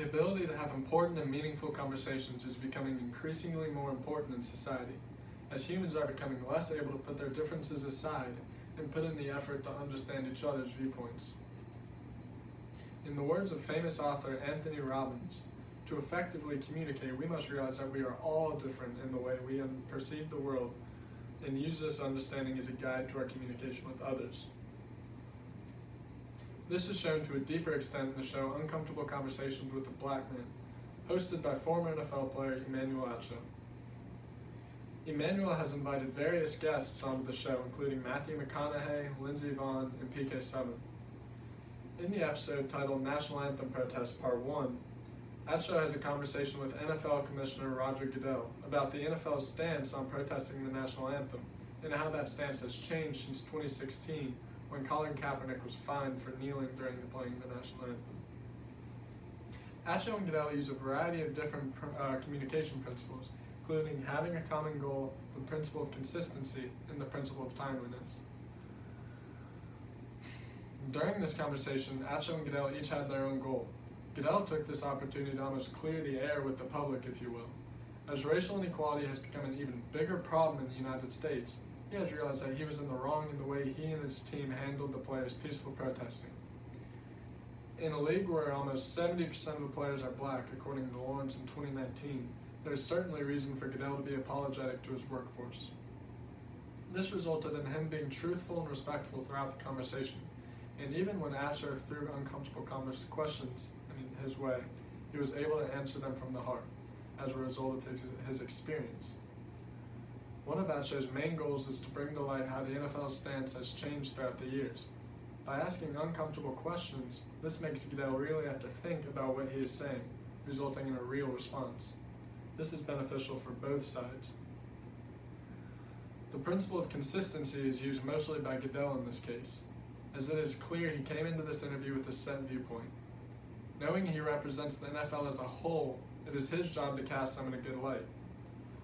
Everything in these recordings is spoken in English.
ability to have important and meaningful conversations is becoming increasingly more important in society, as humans are becoming less able to put their differences aside and put in the effort to understand each other's viewpoints. In the words of famous author Anthony Robbins, to effectively communicate, we must realize that we are all different in the way we perceive the world and use this understanding as a guide to our communication with others. This is shown to a deeper extent in the show Uncomfortable Conversations with a Black Man, hosted by former NFL player Emmanuel Acho. Emmanuel has invited various guests onto the show, including Matthew McConaughey, Lindsey Vonn, and PK Subban. In the episode titled National Anthem Protest Part 1, Acho has a conversation with NFL Commissioner Roger Goodell about the NFL's stance on protesting the national anthem and how that stance has changed since 2016 when Colin Kaepernick was fined for kneeling during the playing of the national anthem. Acho and Goodell use a variety of different communication principles, including having a common goal, the principle of consistency, and the principle of timeliness. During this conversation, Acho and Goodell each had their own goal. Goodell took this opportunity to almost clear the air with the public, if you will. As racial inequality has become an even bigger problem in the United States, he has realized that he was in the wrong in the way he and his team handled the players' peaceful protesting. In a league where almost 70% of the players are black, according to Lawrence in 2019, there is certainly reason for Goodell to be apologetic to his workforce. This resulted in him being truthful and respectful throughout the conversation, and even when Acho threw uncomfortable questions his way, he was able to answer them from the heart, as a result of his experience. One of Acho's main goals is to bring to light how the NFL's stance has changed throughout the years. By asking uncomfortable questions, this makes Goodell really have to think about what he is saying, resulting in a real response. This is beneficial for both sides. The principle of consistency is used mostly by Goodell in this case, as it is clear he came into this interview with a set viewpoint. Knowing he represents the NFL as a whole, it is his job to cast them in a good light.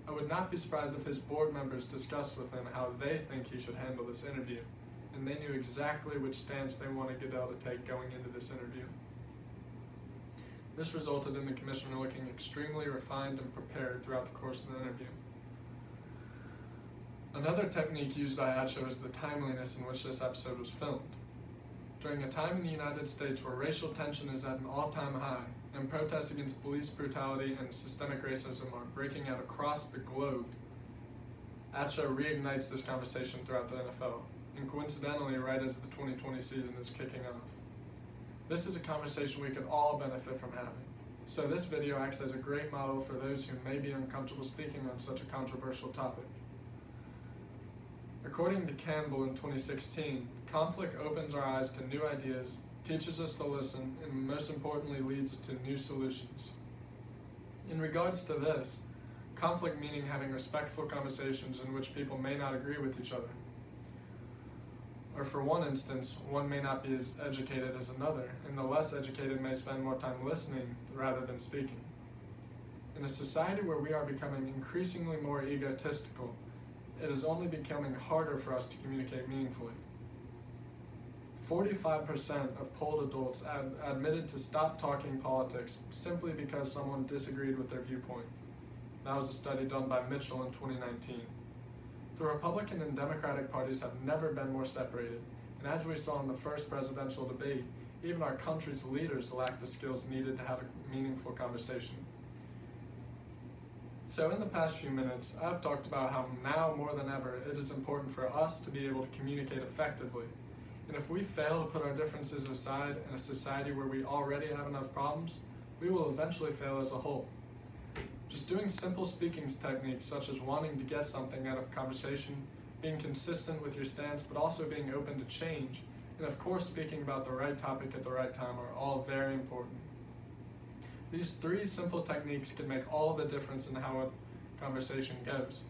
I would not be surprised if his board members discussed with him how they think he should handle this interview, and they knew exactly which stance they wanted Goodell to take going into this interview. This resulted in the commissioner looking extremely refined and prepared throughout the course of the interview. Another technique used by Acho is the timeliness in which this episode was filmed. During a time in the United States where racial tension is at an all-time high and protests against police brutality and systemic racism are breaking out across the globe, Acho reignites this conversation throughout the NFL, and coincidentally right as the 2020 season is kicking off. This is a conversation we could all benefit from having, so this video acts as a great model for those who may be uncomfortable speaking on such a controversial topic. According to Campbell in 2016, conflict opens our eyes to new ideas, teaches us to listen, and most importantly leads to new solutions. In regards to this, conflict meaning having respectful conversations in which people may not agree with each other. Or for one instance, one may not be as educated as another, and the less educated may spend more time listening rather than speaking. In a society where we are becoming increasingly more egotistical, it is only becoming harder for us to communicate meaningfully. 45% of polled adults admitted to stop talking politics simply because someone disagreed with their viewpoint. That was a study done by Mitchell in 2019. The Republican and Democratic parties have never been more separated, and as we saw in the first presidential debate, even our country's leaders lack the skills needed to have a meaningful conversation. So in the past few minutes, I've talked about how now more than ever it is important for us to be able to communicate effectively. And if we fail to put our differences aside in a society where we already have enough problems, we will eventually fail as a whole. Just doing simple speaking techniques such as wanting to get something out of conversation, being consistent with your stance, but also being open to change, and of course speaking about the right topic at the right time are all very important. These three simple techniques can make all the difference in how a conversation goes.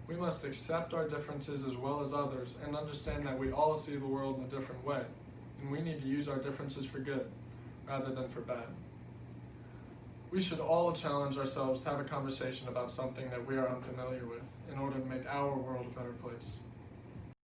We must accept our differences as well as others and understand that we all see the world in a different way, and we need to use our differences for good rather than for bad. We should all challenge ourselves to have a conversation about something that we are unfamiliar with in order to make our world a better place.